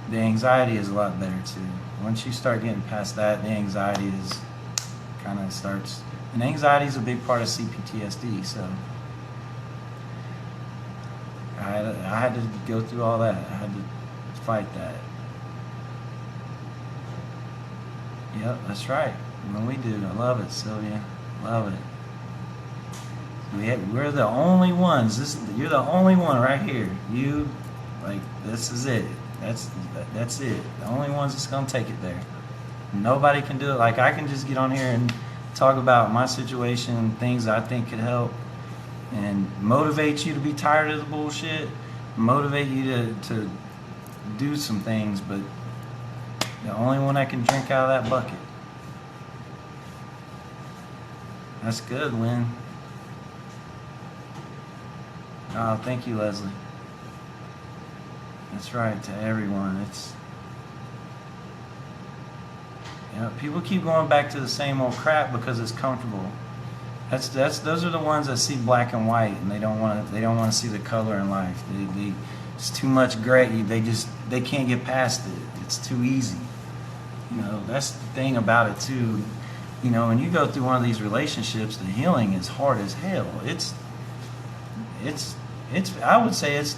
The anxiety is a lot better too. Once you start getting past that, the anxiety is kind of starts, and anxiety is a big part of CPTSD, so I had to go through all that. I had to fight that. Yep, that's right. When we do, I love it, Sylvia. Love it. We're the only ones. You're the only one right here. You, like, this is it. That's it. The only ones that's gonna take it there. Nobody can do it. Like, I can just get on here and talk about my situation, things I think could help, and motivate you to be tired of the bullshit, motivate you to do some things, but the only one that can drink out of that bucket. That's good, Lynn. Oh, thank you, Leslie. That's right, to everyone. People keep going back to the same old crap because it's comfortable. Those are the ones that see black and white, and they don't want to see the color in life. It's too much gray. They can't get past it. It's too easy. That's the thing about it too. When you go through one of these relationships, the healing is hard as hell. I would say it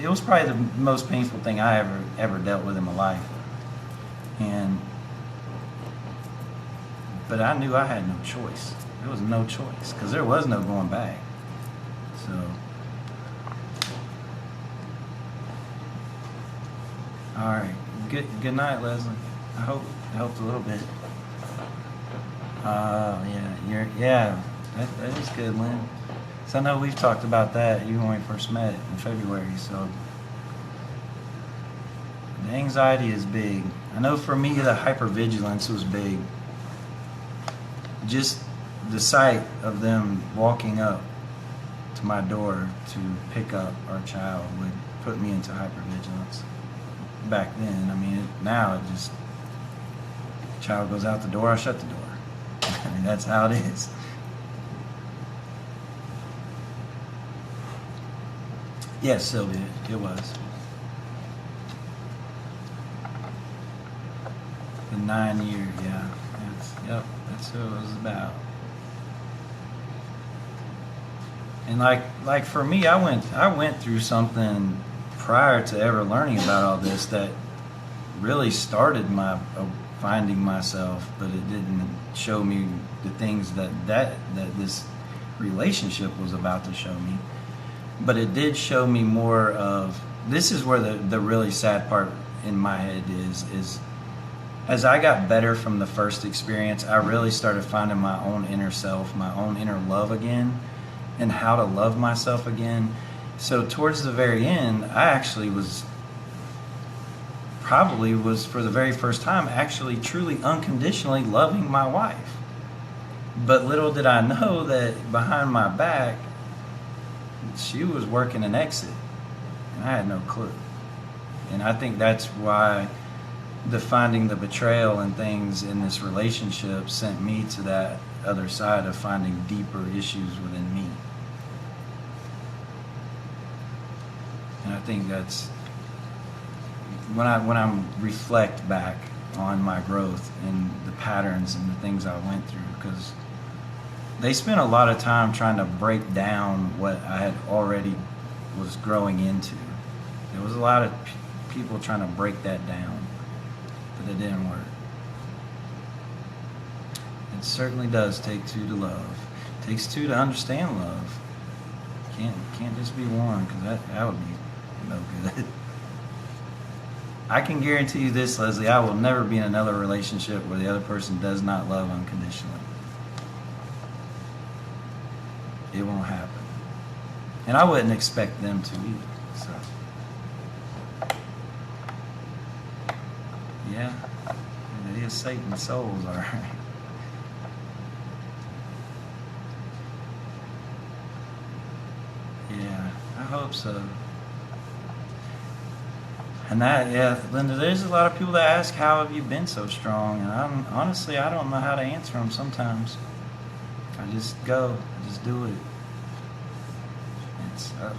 was probably the most painful thing I ever dealt with in my life. But I knew I had no choice. There was no choice, because there was no going back. So, all right. Good night, Leslie. I hope it helped a little bit. That is good, Lynn. So I know we've talked about that even when we first met in February. So the anxiety is big. I know for me the hypervigilance was big. Just the sight of them walking up to my door to pick up our child would put me into hypervigilance. Back then, I mean, now it just, child goes out the door, I shut the door. I mean, that's how it is. Yes, Sylvia, it was. The 9 years, yeah. That's who it was about. And like for me, I went through something prior to ever learning about all this that really started my finding myself, but it didn't show me the things that this relationship was about to show me. But it did show me more of, this is where the really sad part in my head is as I got better from the first experience, I really started finding my own inner self, my own inner love again, and how to love myself again. So towards the very end, I actually was for the very first time actually truly unconditionally loving my wife. But little did I know that behind my back, she was working an exit, and I had no clue. And I think that's why finding the betrayal and things in this relationship sent me to that other side of finding deeper issues within me. And I think that's when I reflect back on my growth and the patterns and the things I went through, because they spent a lot of time trying to break down what I had already was growing into. There was a lot of people trying to break that down, but it didn't work. It certainly does take two to love. It takes two to understand love. Can't just be one, because that would be no good. I can guarantee you this, Leslie, I will never be in another relationship where the other person does not love unconditionally. It won't happen. And I wouldn't expect them to either. So, yeah, it is Satan's souls, all right. Yeah, I hope so. And Linda, there's a lot of people that ask, how have you been so strong? And honestly, I don't know how to answer them sometimes. I just go, just do it.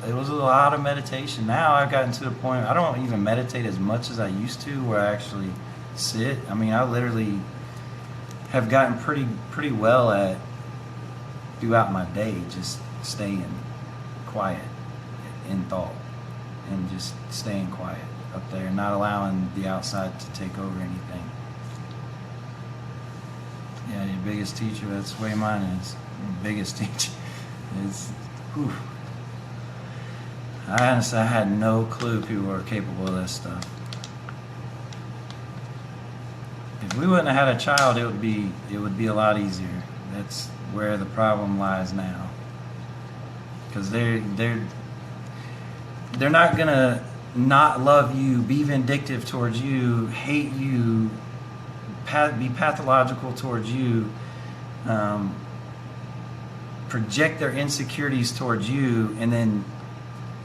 It was a lot of meditation. Now I've gotten to the point, I don't even meditate as much as I used to, where I actually sit. I mean, I literally have gotten pretty well at, throughout my day, just staying quiet in thought and just staying quiet up there, not allowing the outside to take over anything. Yeah, your biggest teacher, that's the way mine is. Your biggest teacher is, whew. I honestly had no clue people were capable of this stuff. If we wouldn't have had a child, it would be a lot easier. That's where the problem lies now. Because they're not gonna not love you, be vindictive towards you, hate you, be pathological towards you, project their insecurities towards you, and then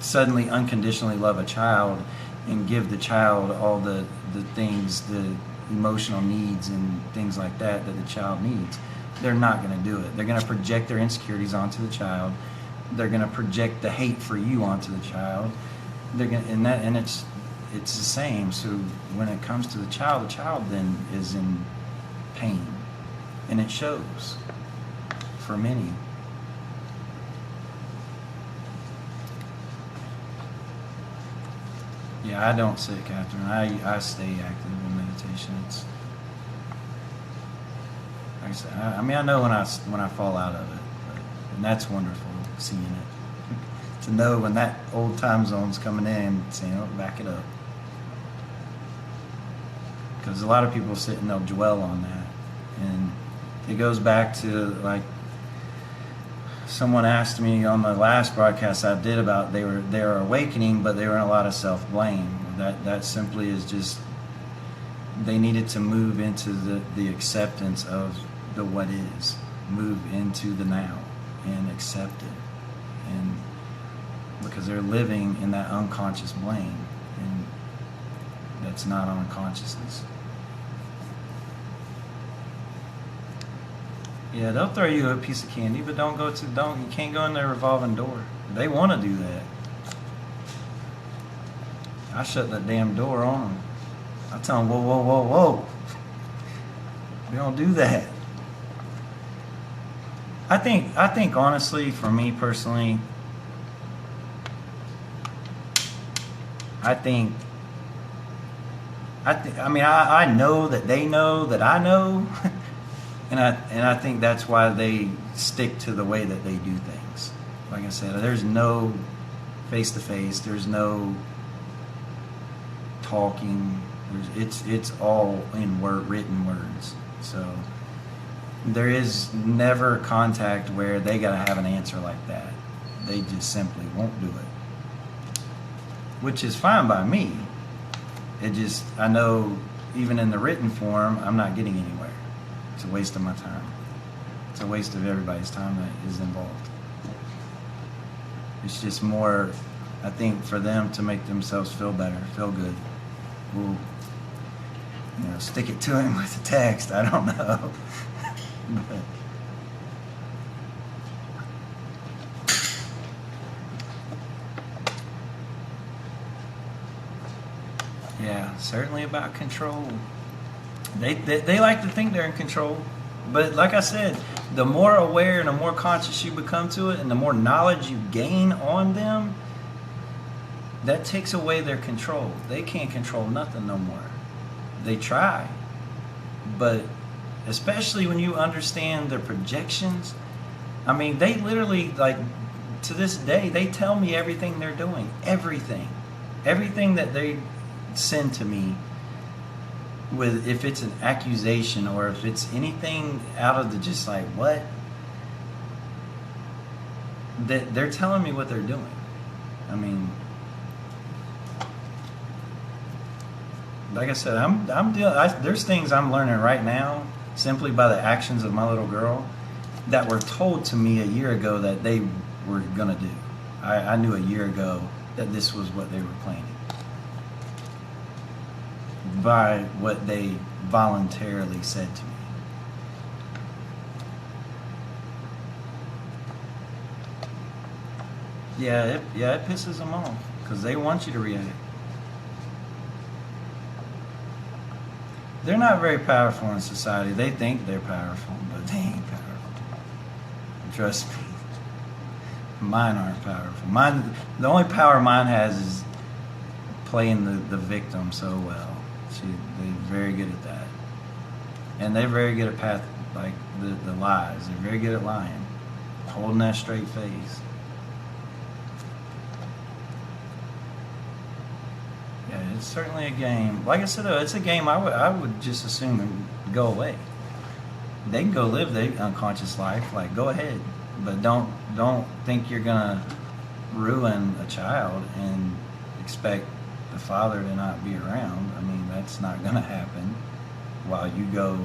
suddenly unconditionally love a child and give the child all the things, the emotional needs and things like that the child needs. They're not going to do it. They're going to project their insecurities onto the child. They're going to project the hate for you onto the child. And it's the same. So when it comes to the child then is in pain, and it shows for many. Yeah, I don't sit, Catherine. I stay active in meditation. It's like I said. I mean, I know when I fall out of it, and that's wonderful seeing it. To know when that old time zone's coming in, saying, "Oh, back it up," because a lot of people sit and they'll dwell on that, and it goes back to, like, someone asked me on the last broadcast I did about they were awakening, but they were in a lot of self-blame. That simply is just, they needed to move into the acceptance of the what is, move into the now and accept it. And because they're living in that unconscious blame, and that's not unconsciousness. Yeah, they'll throw you a piece of candy, but you can't go in their revolving door. They want to do that. I shut that damn door on them. I tell them, whoa, whoa, whoa, whoa. We don't do that. I think honestly, for me personally, I know that they know that I know, and I think that's why they stick to the way that they do things. Like I said, there's no face-to-face, there's no talking, it's all in written words. So there is never contact where they gotta have an answer like that. They just simply won't do it, which is fine by me. I know even in the written form, I'm not getting anywhere. It's a waste of my time. It's a waste of everybody's time that is involved. It's just more, I think, for them to make themselves feel better, feel good. We'll, stick it to him with a text. I don't know. But, yeah, certainly about control. They like to think they're in control, but like I said, the more aware and the more conscious you become to it, and the more knowledge you gain on them, that takes away their control. They can't control nothing no more. They try, but especially when you understand their projections, they literally, like, to this day, they tell me everything they're doing, everything that they send to me, with if it's an accusation or if it's anything out of the just like what, that they're telling me what they're doing. Like I said, there's things I'm learning right now simply by the actions of my little girl that were told to me a year ago that they were gonna do. I knew a year ago that this was what they were planning, by what they voluntarily said to me. Yeah, it pisses them off because they want you to react. They're not very powerful in society. They think they're powerful, but they ain't powerful. Trust me. Mine aren't powerful. The only power mine has is playing the victim so well. They're very good at that. And they're very good at the lies. They're very good at lying. Holding that straight face. Yeah, it's certainly a game. Like I said, though, it's a game I would just assume and go away. They can go live their unconscious life. Like, go ahead. But don't think you're going to ruin a child and expect the father to not be around. That's not going to happen while you go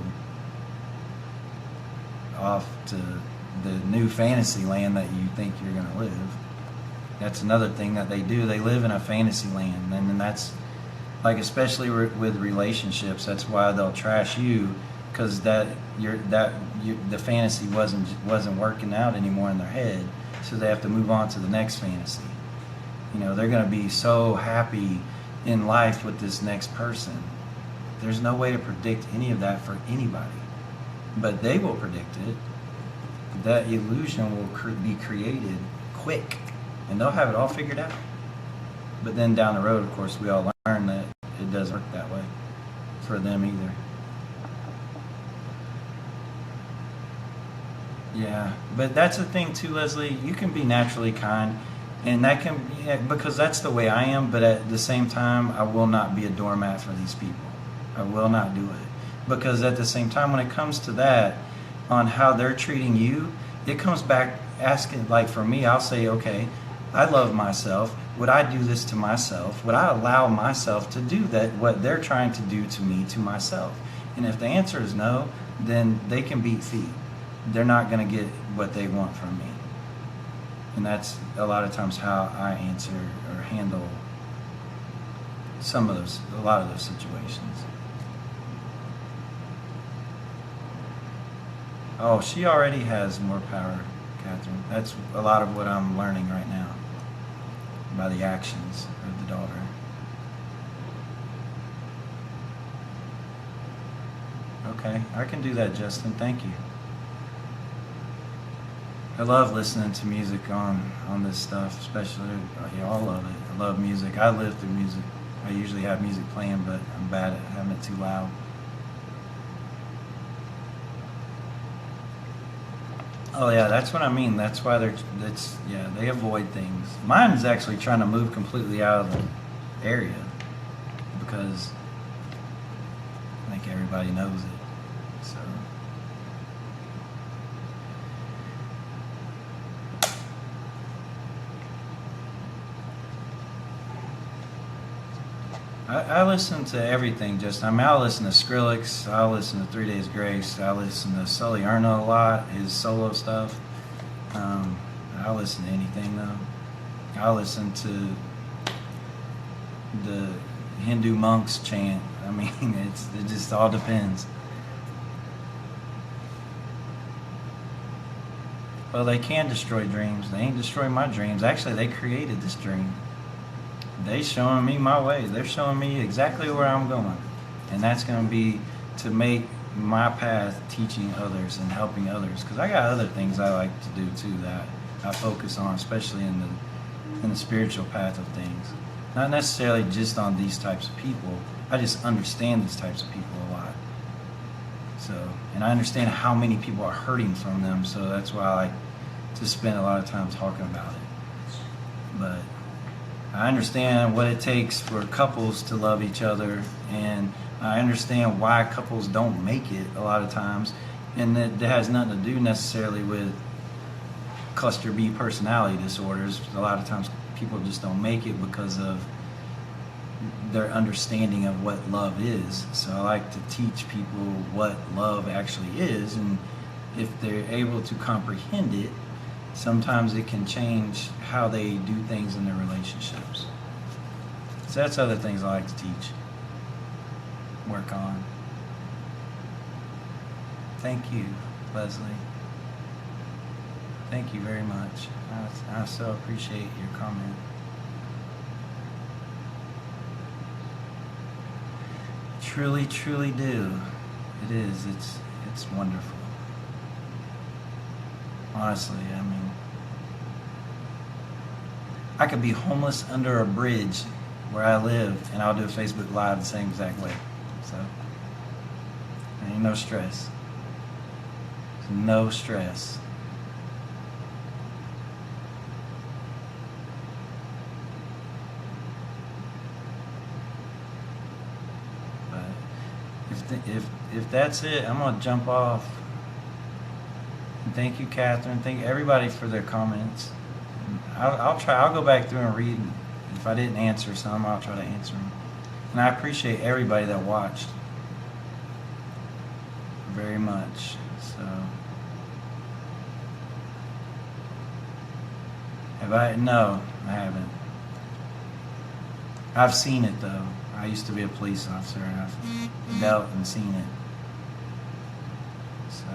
off to the new fantasy land that you think you're going to live. That's another thing that they do. They live in a fantasy land, and then that's like, especially with relationships, that's why they'll trash you, because the fantasy wasn't working out anymore in their head, so they have to move on to the next fantasy. They're going to be so happy in life with this next person. There's no way to predict any of that for anybody, but they will predict it. That illusion will be created quick, and they'll have it all figured out. But then down the road, of course, we all learn that it doesn't work that way for them either. Yeah, but that's the thing too, Leslie. You can be naturally kind, and that can be, because that's the way I am. But at the same time, I will not be a doormat for these people. I will not do it, because at the same time, when it comes to that, on how they're treating you, it comes back asking, like, for me, I'll say, okay, I love myself. Would I do this to myself? Would I allow myself to do that, what they're trying to do to me, to myself? And if the answer is no, then they can beat feet. They're not going to get what they want from me. And that's a lot of times how I answer or handle a lot of those situations. Oh, she already has more power, Catherine. That's a lot of what I'm learning right now by the actions of the daughter. Okay, I can do that, Justin. Thank you. I love listening to music on this stuff, especially, all of it. I love music. I live through music. I usually have music playing, but I'm bad at having it too loud. Oh yeah, that's what I mean. That's why they avoid things. Mine is actually trying to move completely out of the area because I think everybody knows it. So I listen to everything. I'll listen to Skrillex. I'll listen to 3 Days Grace. I listen to Sully Erna a lot, his solo stuff. I'll listen to anything though. I'll listen to the Hindu monks chant. I mean, it just all depends. Well, they can destroy dreams. They ain't destroy my dreams. Actually, they created this dream. They showing me my way. They're showing me exactly where I'm going. And that's going to be to make my path teaching others and helping others. Because I got other things I like to do too that I focus on, especially in the spiritual path of things. Not necessarily just on these types of people. I just understand these types of people a lot. So, and I understand how many people are hurting from them. So that's why I like to spend a lot of time talking about it. But I understand what it takes for couples to love each other, and I understand why couples don't make it a lot of times, and that has nothing to do necessarily with cluster B personality disorders. A lot of times people just don't make it because of their understanding of what love is. So I like to teach people what love actually is, and if they're able to comprehend it, sometimes it can change how they do things in their relationships. So that's other things I like to teach, work on. Thank you, Leslie. Thank you very much. I so appreciate your comment. Truly, truly do. It is. It's wonderful. Honestly, I mean, I could be homeless under a bridge where I live, and I'll do a Facebook Live the same exact way. So, there ain't no stress. There's no stress. But if that's it, I'm gonna jump off. And thank you, Catherine. Thank everybody for their comments. I'll go back through and read. If I didn't answer some, I'll try to answer them. And I appreciate everybody that watched very much. So, no, I haven't. I've seen it though. I used to be a police officer, and I've dealt and seen it. So,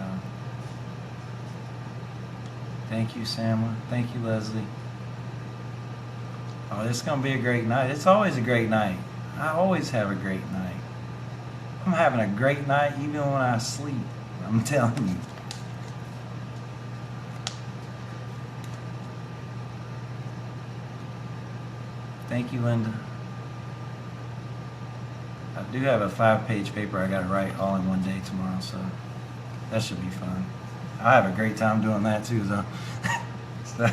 thank you, Samla. Thank you, Leslie. Oh, it's going to be a great night. It's always a great night. I always have a great night. I'm having a great night even when I sleep. I'm telling you. Thank you, Linda. I do have a 5-page paper I got to write all in one day tomorrow, so that should be fun. I have a great time doing that too, though. So,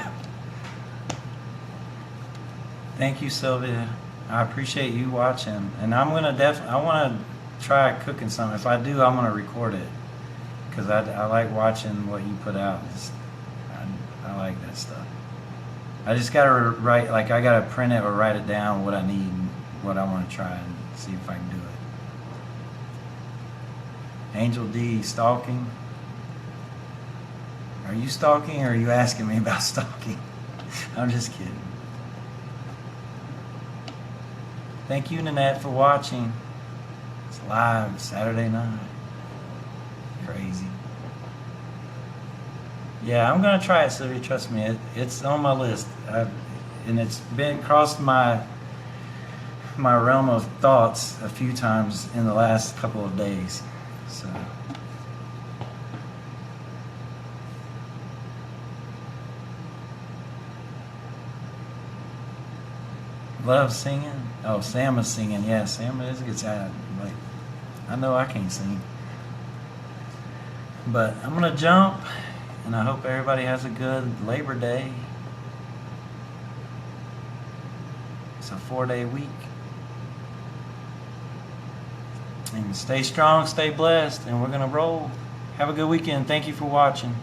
thank you, Sylvia. I appreciate you watching, and I'm gonna I want to try cooking something. If I do, I'm gonna record it because I like watching what you put out. I like that stuff. I just gotta write, like I gotta print it or write it down what I need and what I want to try and see if I can do it. Angel D, stalking. Are you stalking or are you asking me about stalking? I'm just kidding. Thank you, Nanette, for watching. It's live Saturday night. Crazy. Yeah, I'm gonna try it, Sylvia. Trust me, it's on my list, and it's been crossed my realm of thoughts a few times in the last couple of days. So. Love singing. Oh, Sam is singing. Yeah, Sam is gets out. Like, I know I can't sing, but I'm gonna jump, and I hope everybody has a good Labor Day. It's a 4-day week, and stay strong, stay blessed, and we're gonna roll. Have a good weekend. Thank you for watching.